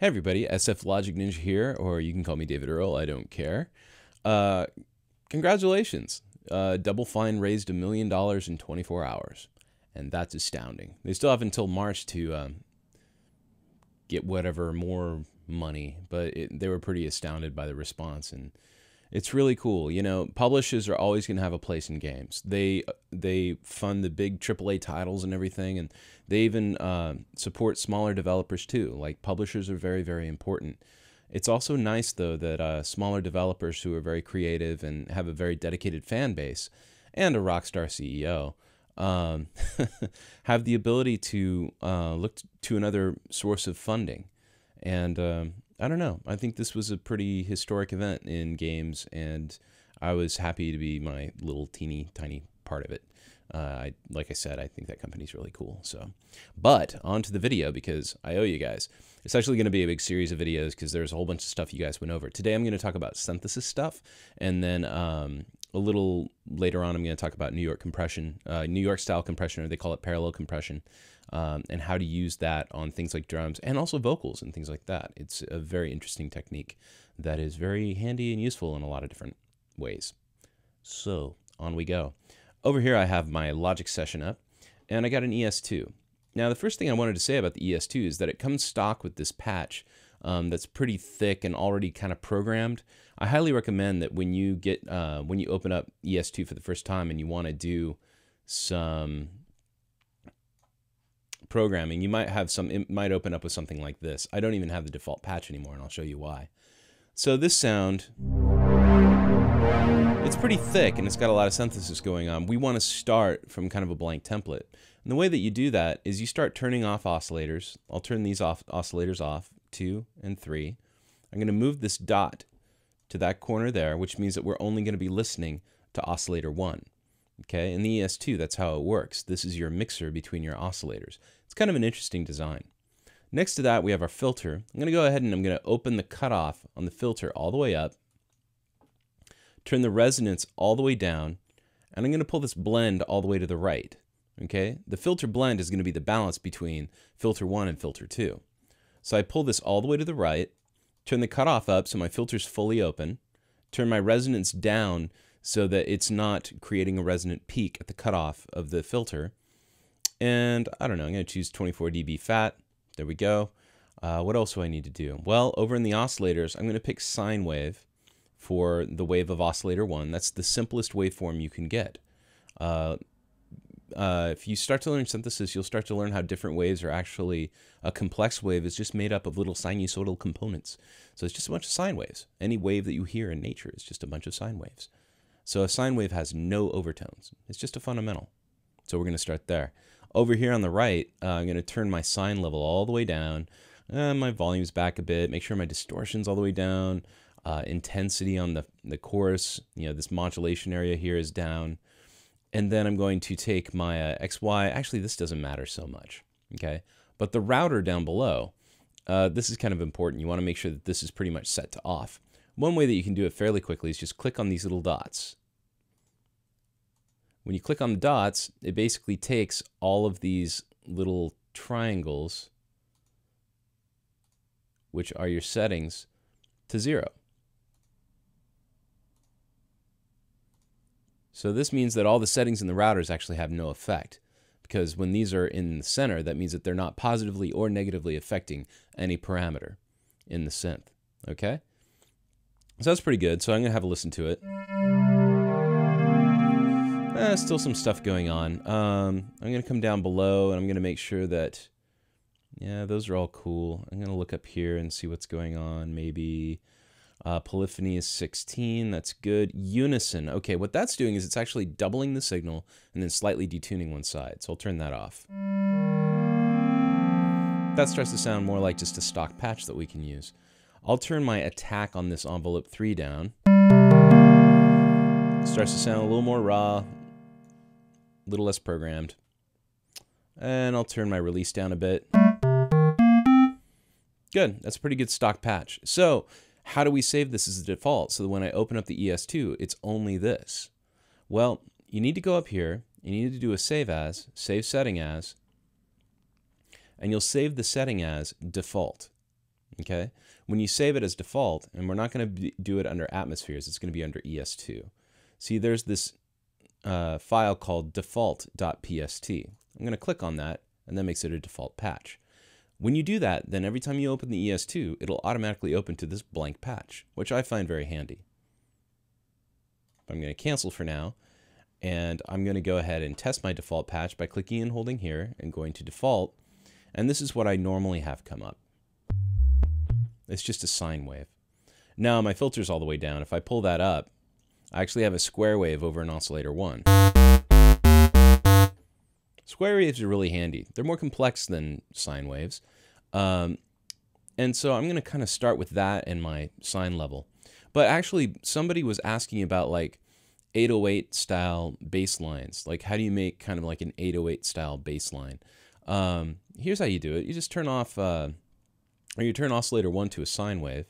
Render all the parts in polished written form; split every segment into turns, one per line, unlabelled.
Hey everybody, sflogicninja here, or you can call me David Earl, I don't care. Congratulations. Double Fine raised $1 million in 24 hours, and that's astounding. They still have until March to get whatever more money, but they were pretty astounded by the response, and it's really cool. You know, publishers are always going to have a place in games. They fund the big AAA titles and everything, and they even support smaller developers too. Like, publishers are very, very important. It's also nice, though, that smaller developers who are very creative and have a very dedicated fan base and a rockstar CEO have the ability to look to another source of funding. And I don't know. I think this was a pretty historic event in games, and I was happy to be my little teeny tiny part of it. Like I said, I think that company's really cool. So, but on to the video, because I owe you guys. It's actually going to be a big series of videos because there's a whole bunch of stuff you guys went over. Today I'm going to talk about synthesis stuff, and then a little later on I'm going to talk about New York compression, New York style compression, or they call it parallel compression. And how to use that on things like drums and also vocals and things like that. It's a very interesting technique that is very handy and useful in a lot of different ways. So on we go. Over here I have my Logic session up, and I got an ES2. Now the first thing I wanted to say about the ES2 is that it comes stock with this patch that's pretty thick and already kind of programmed. I highly recommend that when you open up ES2 for the first time and you want to do some programming, you might have it might open up with something like this. I don't even have the default patch anymore, and I'll show you why. So this sound, it's pretty thick and it's got a lot of synthesis going on. We want to start from kind of a blank template. And the way that you do that is you start turning off oscillators. I'll turn these oscillators off, 2 and 3. I'm going to move this dot to that corner there, which means that we're only going to be listening to oscillator 1. Okay, in the ES2, that's how it works. This is your mixer between your oscillators. It's kind of an interesting design. Next to that, we have our filter. I'm going to go ahead and I'm going to open the cutoff on the filter all the way up, turn the resonance all the way down, and I'm going to pull this blend all the way to the right. Okay, the filter blend is going to be the balance between filter 1 and filter 2. So I pull this all the way to the right, turn the cutoff up so my filter's fully open, turn my resonance down so that it's not creating a resonant peak at the cutoff of the filter. And I don't know, I'm going to choose 24 dB fat. There we go. What else do I need to do? Well, over in the oscillators, I'm going to pick sine wave for the wave of oscillator 1. That's the simplest waveform you can get. If you start to learn synthesis, you'll start to learn how different waves are actually, a complex wave is just made up of little sinusoidal components. So it's just a bunch of sine waves. Any wave that you hear in nature is just a bunch of sine waves. So a sine wave has no overtones. It's just a fundamental. So we're going to start there. Over here on the right, I'm going to turn my sine level all the way down. My volume's back a bit. Make sure my distortion's all the way down. Intensity on the chorus, you know, this modulation area here is down. And then I'm going to take my XY. Actually, this doesn't matter so much, okay? But the router down below, this is kind of important. You want to make sure that this is pretty much set to off. One way that you can do it fairly quickly is just click on these little dots. When you click on the dots, it basically takes all of these little triangles, which are your settings, to 0. So this means that all the settings in the routers actually have no effect, because when these are in the center, that means that they're not positively or negatively affecting any parameter in the synth, okay? So that's pretty good. So I'm going to have a listen to it. Still some stuff going on. I'm going to come down below, and I'm going to make sure that, yeah, those are all cool. I'm going to look up here and see what's going on. Maybe polyphony is 16. That's good. Unison. Okay, what that's doing is it's actually doubling the signal and then slightly detuning one side. So I'll turn that off. That starts to sound more like just a stock patch that we can use. I'll turn my attack on this envelope 3 down. Starts to sound a little more raw, a little less programmed. And I'll turn my release down a bit. Good, that's a pretty good stock patch. So how do we save this as a default so that when I open up the ES2, it's only this? Well, you need to go up here, you need to do a save as, save setting as, and you'll save the setting as default. Okay, when you save it as default, and we're not going to do it under atmospheres, it's going to be under ES2. See, there's this file called default.pst. I'm going to click on that, and that makes it a default patch. When you do that, then every time you open the ES2, it'll automatically open to this blank patch, which I find very handy. I'm going to cancel for now, and I'm going to go ahead and test my default patch by clicking and holding here and going to default, and this is what I normally have come up. It's just a sine wave. Now my filter's all the way down. If I pull that up, I actually have a square wave over an oscillator 1. Square waves are really handy. They're more complex than sine waves. And so I'm going to kind of start with that in my sine level. But actually, somebody was asking about like 808 style bass lines. Like, how do you make kind of like an 808 style bass line? Here's how you do it. You just turn off, or you turn oscillator 1 to a sine wave.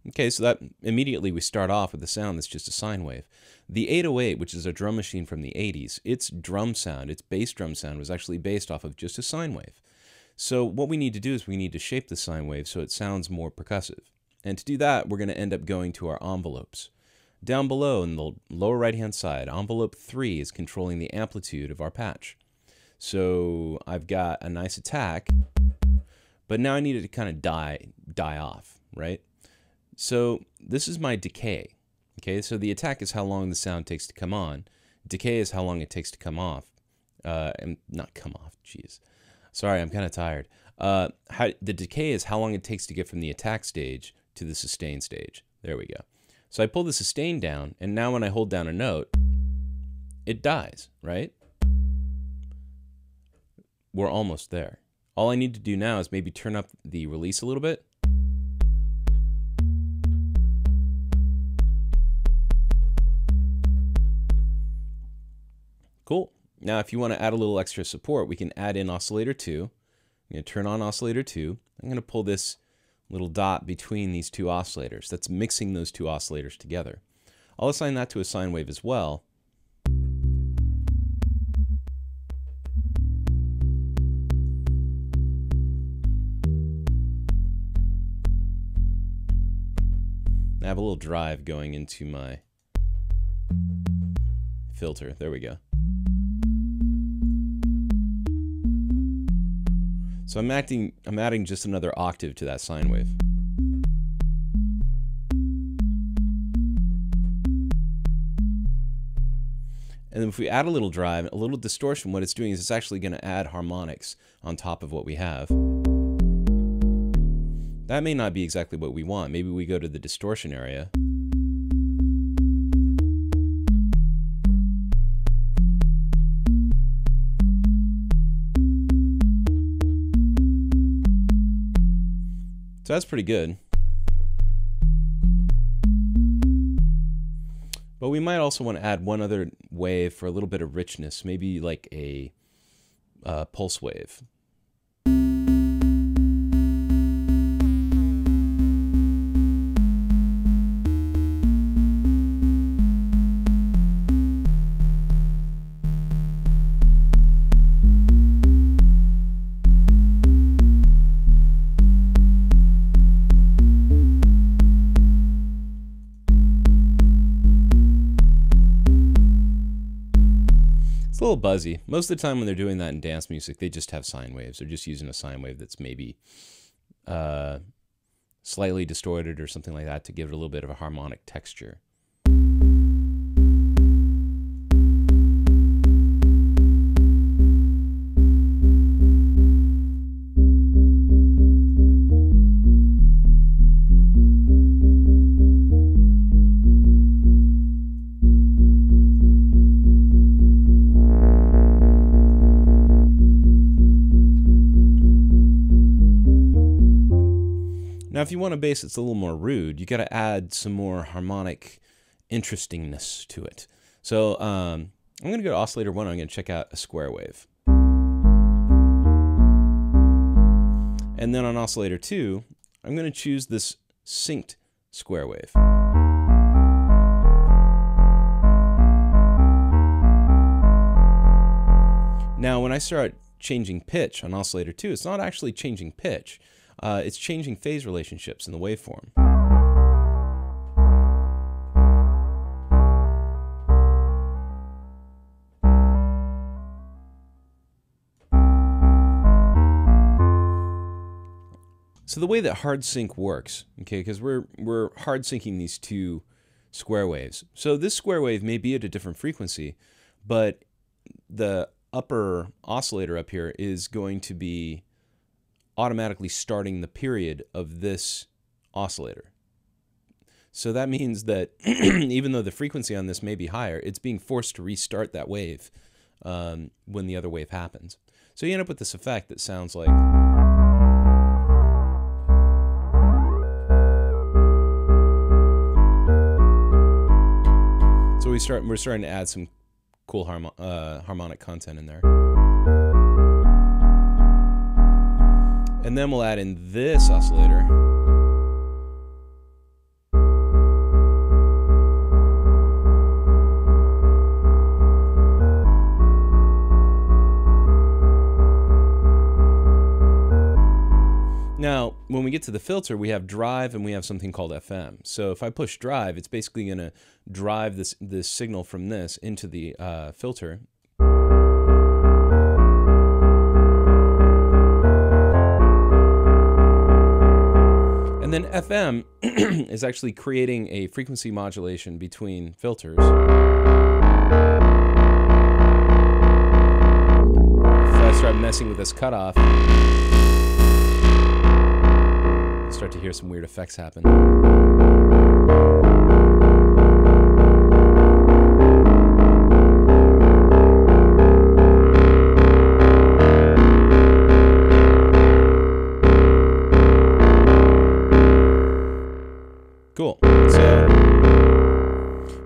Okay, so that immediately we start off with a sound that's just a sine wave. The 808, which is a drum machine from the 80s, its drum sound, its bass drum sound, was actually based off of just a sine wave. So what we need to do is we need to shape the sine wave so it sounds more percussive. And to do that, we're going to end up going to our envelopes. Down below in the lower right-hand side, envelope 3 is controlling the amplitude of our patch. So I've got a nice attack, but now I need it to kind of die off, right? So this is my decay. Okay, so the attack is how long the sound takes to come on. Decay is how long it takes to come off. And not come off, jeez. Sorry, I'm kind of tired. The decay is how long it takes to get from the attack stage to the sustain stage. There we go. So I pull the sustain down, and now when I hold down a note, it dies, right? We're almost there. All I need to do now is maybe turn up the release a little bit. Cool. Now, if you want to add a little extra support, we can add in oscillator 2. I'm going to turn on oscillator 2. I'm going to pull this little dot between these two oscillators. That's mixing those two oscillators together. I'll assign that to a sine wave as well. I have a little drive going into my filter. There we go. So I'm adding just another octave to that sine wave. And then if we add a little drive, a little distortion, what it's doing is it's actually going to add harmonics on top of what we have. That may not be exactly what we want. Maybe we go to the distortion area. So that's pretty good. But we might also want to add one other wave for a little bit of richness, maybe like a pulse wave. A little buzzy. Most of the time when they're doing that in dance music, they just have sine waves. They're just using a sine wave that's maybe slightly distorted or something like that to give it a little bit of a harmonic texture. Now, if you want a bass that's a little more rude, you got to add some more harmonic interestingness to it. So I'm going to go to oscillator 1. I'm going to check out a square wave. And then on oscillator 2, I'm going to choose this synced square wave. Now, when I start changing pitch on oscillator 2, it's not actually changing pitch. It's changing phase relationships in the waveform. So the way that hard sync works, okay, because we're hard syncing these two square waves. So this square wave may be at a different frequency, but the upper oscillator up here is going to be automatically starting the period of this oscillator. So that means that even though the frequency on this may be higher, it's being forced to restart that wave when the other wave happens. So you end up with this effect that sounds like... So we're starting to add some cool harmonic content in there. And then we'll add in this oscillator. Now, when we get to the filter, we have drive and we have something called FM. So if I push drive, it's basically going to drive this signal from this into the filter. And then FM is actually creating a frequency modulation between filters. If I start messing with this cutoff, start to hear some weird effects happen. Cool. So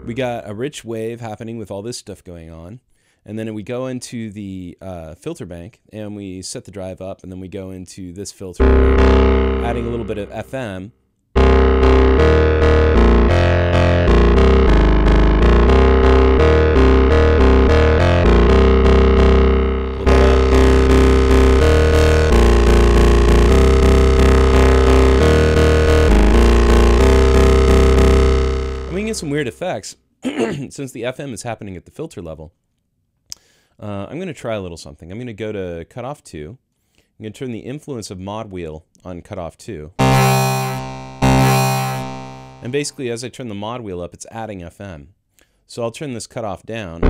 we got a rich wave happening with all this stuff going on. And then we go into the filter bank and we set the drive up, and then we go into this filter, adding a little bit of FM. And we can get some weird effects since the FM is happening at the filter level. I'm going to try a little something. I'm going to go to cutoff 2. I'm going to turn the influence of mod wheel on cutoff 2. And basically, as I turn the mod wheel up, it's adding FM. So I'll turn this cutoff down.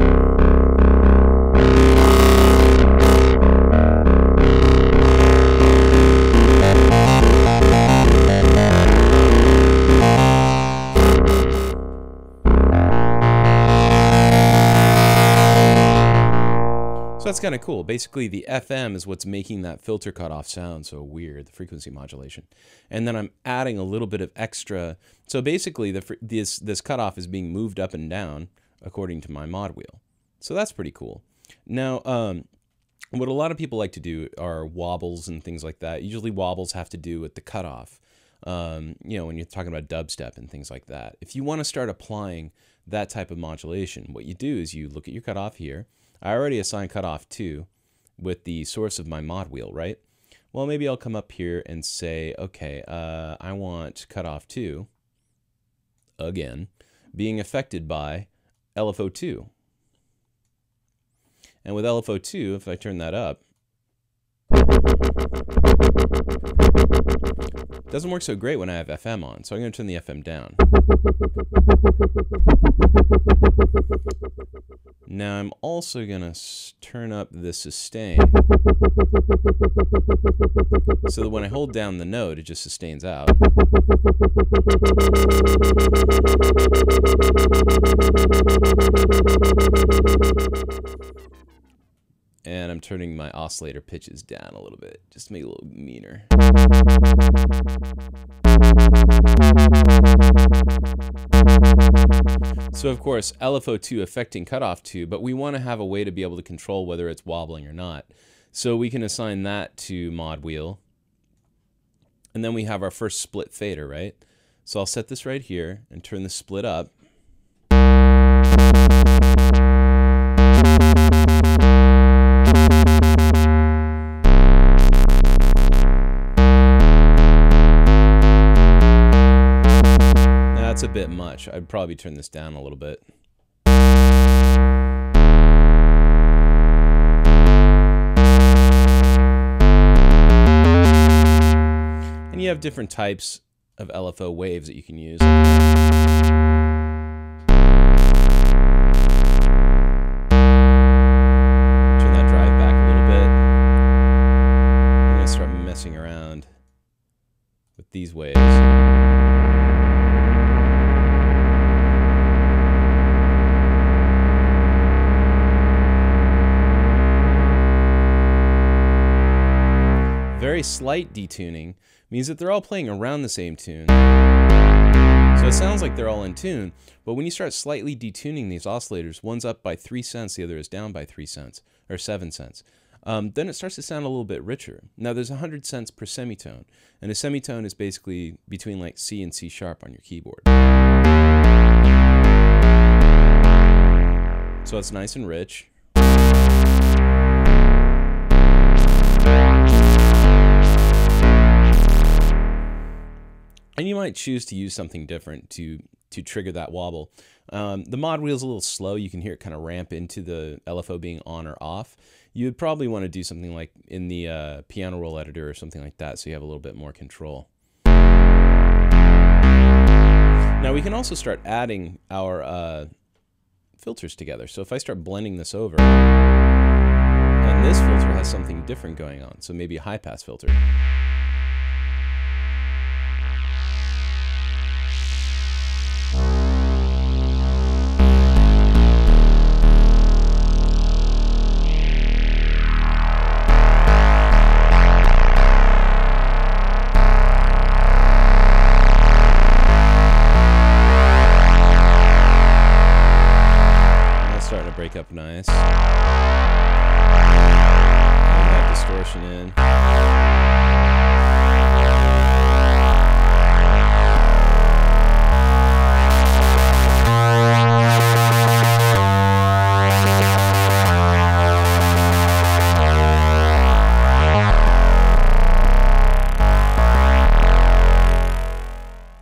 So that's kind of cool. Basically, the FM is what's making that filter cutoff sound so weird, the frequency modulation. And then I'm adding a little bit of extra. So basically, this cutoff is being moved up and down according to my mod wheel. So that's pretty cool. Now, what a lot of people like to do are wobbles and things like that. Usually wobbles have to do with the cutoff. You know, when you're talking about dubstep and things like that. If you want to start applying that type of modulation, what you do is you look at your cutoff here. I already assigned cutoff 2 with the source of my mod wheel, right? Well, maybe I'll come up here and say, okay, I want cutoff 2, again, being affected by LFO2. And with LFO2, if I turn that up, it doesn't work so great when I have FM on, so I'm going to turn the FM down. Now I'm also going to turn up the sustain so that when I hold down the note, it just sustains out. And I'm turning my oscillator pitches down a little bit, just to make it a little meaner. So of course, LFO2 affecting cutoff 2, but we want to have a way to be able to control whether it's wobbling or not. So we can assign that to mod wheel. And then we have our first split fader, right? So I'll set this right here and turn the split up. That's a bit much. I'd probably turn this down a little bit. And you have different types of LFO waves that you can use. Turn that drive back a little bit. I'm going to start messing around with these waves. Very slight detuning means that they're all playing around the same tune. So it sounds like they're all in tune, but when you start slightly detuning these oscillators, one's up by 3 cents, the other is down by 3 cents, or 7 cents, then it starts to sound a little bit richer. Now there's 100 cents per semitone, and a semitone is basically between like C and C sharp on your keyboard. So it's nice and rich. And you might choose to use something different to trigger that wobble. The mod wheel's a little slow. You can hear it kind of ramp into the LFO being on or off. You would probably want to do something like in the piano roll editor or something like that, so you have a little bit more control. Now we can also start adding our filters together. So if I start blending this over, and this filter has something different going on, so maybe a high pass filter. Starting to break up nice. Adding that distortion in.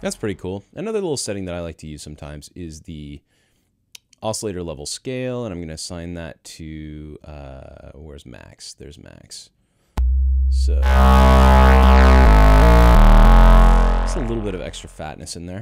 That's pretty cool. Another little setting that I like to use sometimes is the oscillator level scale, and I'm going to assign that to, where's max? There's max. So, just a little bit of extra fatness in there.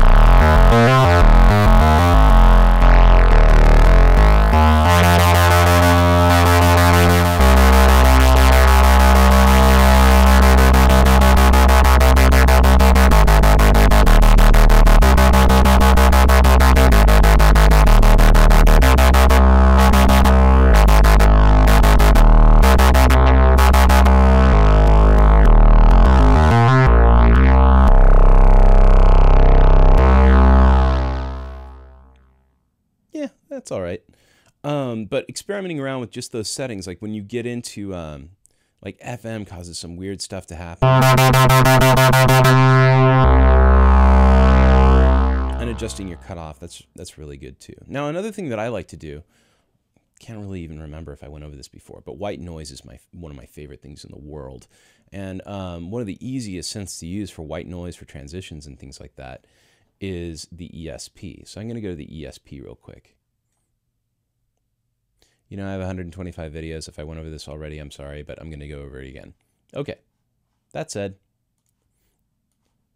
That's all right. But experimenting around with just those settings, like when you get into like FM causes some weird stuff to happen. And adjusting your cutoff, that's really good too. Now another thing that I like to do, can't really even remember if I went over this before, but white noise is one of my favorite things in the world. And one of the easiest synths to use for white noise, for transitions and things like that, is the ESP. So I'm going to go to the ESP real quick. You know, I have 125 videos. If I went over this already, I'm sorry, but I'm going to go over it again. Okay, that said,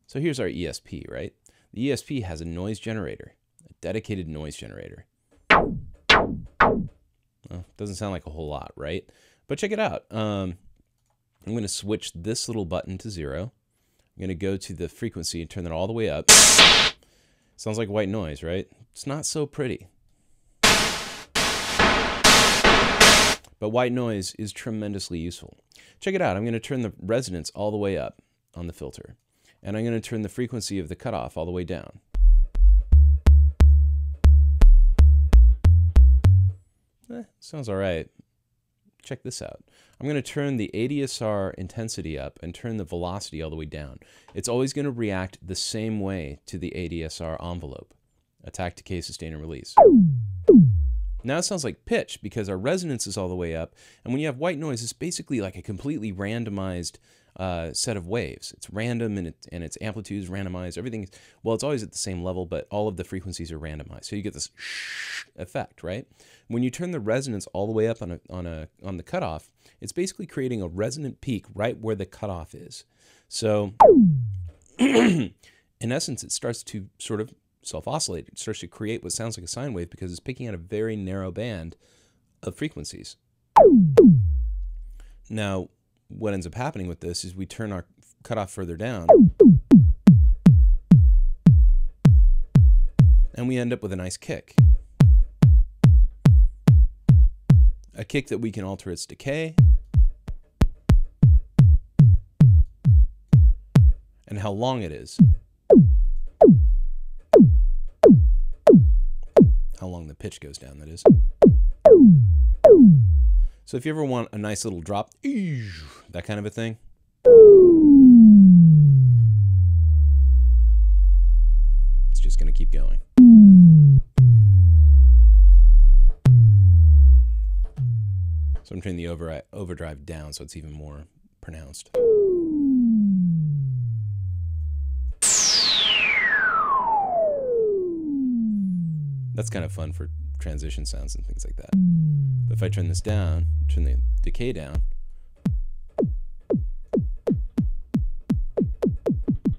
so here's our ESP, right? The ESP has a noise generator, a dedicated noise generator. Well, doesn't sound like a whole lot, right? But check it out. I'm going to switch this little button to 0. I'm going to go to the frequency and turn that all the way up. Sounds like white noise, right? It's not so pretty. But white noise is tremendously useful. Check it out. I'm going to turn the resonance all the way up on the filter. And I'm going to turn the frequency of the cutoff all the way down. Sounds all right. Check this out. I'm going to turn the ADSR intensity up and turn the velocity all the way down. It's always going to react the same way to the ADSR envelope. Attack, decay, sustain, and release. Now it sounds like pitch because our resonance is all the way up, and when you have white noise, it's basically like a completely randomized set of waves. It's random and its amplitude is randomized. Everything, well, it's always at the same level, but all of the frequencies are randomized. So you get this effect, right? When you turn the resonance all the way up on the cutoff, it's basically creating a resonant peak right where the cutoff is. So in essence, it starts to sort of self-oscillate. It starts to create what sounds like a sine wave because it's picking out a very narrow band of frequencies. Now, what ends up happening with this is we turn our cutoff further down and we end up with a nice kick. A kick that we can alter its decay and how long it is. How long the pitch goes down, that is. So if you ever want a nice little drop, that kind of a thing, it's just going to keep going. So I'm turning the overdrive down so it's even more pronounced. That's kind of fun for transition sounds and things like that. But if I turn this down, turn the decay down,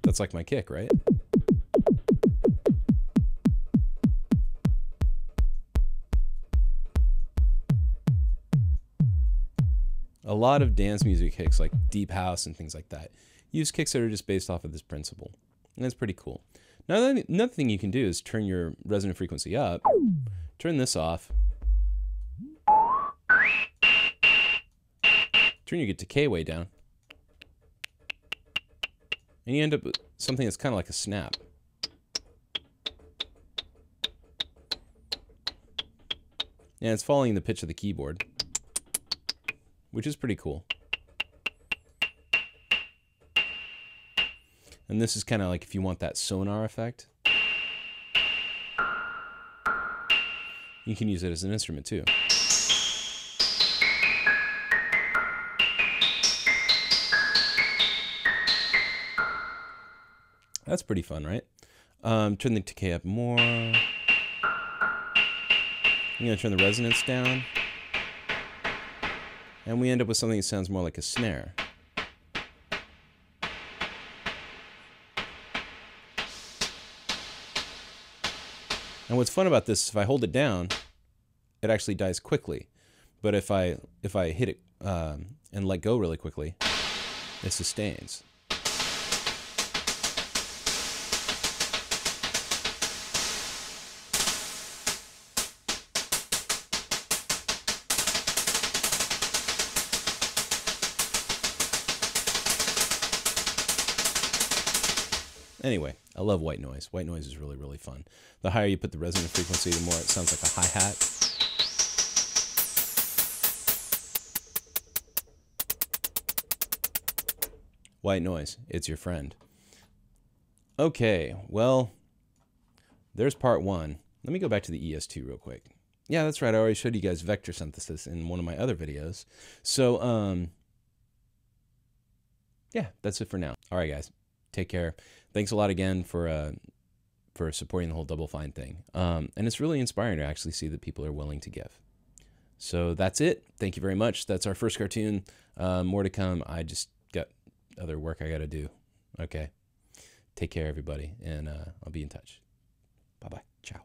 that's like my kick, right? A lot of dance music kicks, like deep house and things like that, use kicks that are just based off of this principle. And that's pretty cool. Now, another thing you can do is turn your resonant frequency up, turn this off, turn your decay way down, and you end up with something that's kind of like a snap. And it's following the pitch of the keyboard, which is pretty cool. And this is kind of like if you want that sonar effect, you can use it as an instrument too. That's pretty fun, right? Turn the decay up more. I'm going to turn the resonance down. And we end up with something that sounds more like a snare. And what's fun about this is if I hold it down, it actually dies quickly. But if I hit it and let go really quickly, it sustains. Anyway, I love white noise. White noise is really, really fun. The higher you put the resonant frequency, the more it sounds like a hi-hat. White noise, it's your friend. Okay, well, there's part one. Let me go back to the ES2 real quick. Yeah, that's right. I already showed you guys vector synthesis in one of my other videos. So, yeah, that's it for now. All right, guys. Take care. Thanks a lot again for supporting the whole Double Fine thing. And it's really inspiring to actually see that people are willing to give. So that's it. Thank you very much. That's our first cartoon. More to come. I just got other work I got to do. Okay. Take care, everybody. And I'll be in touch. Bye-bye. Ciao.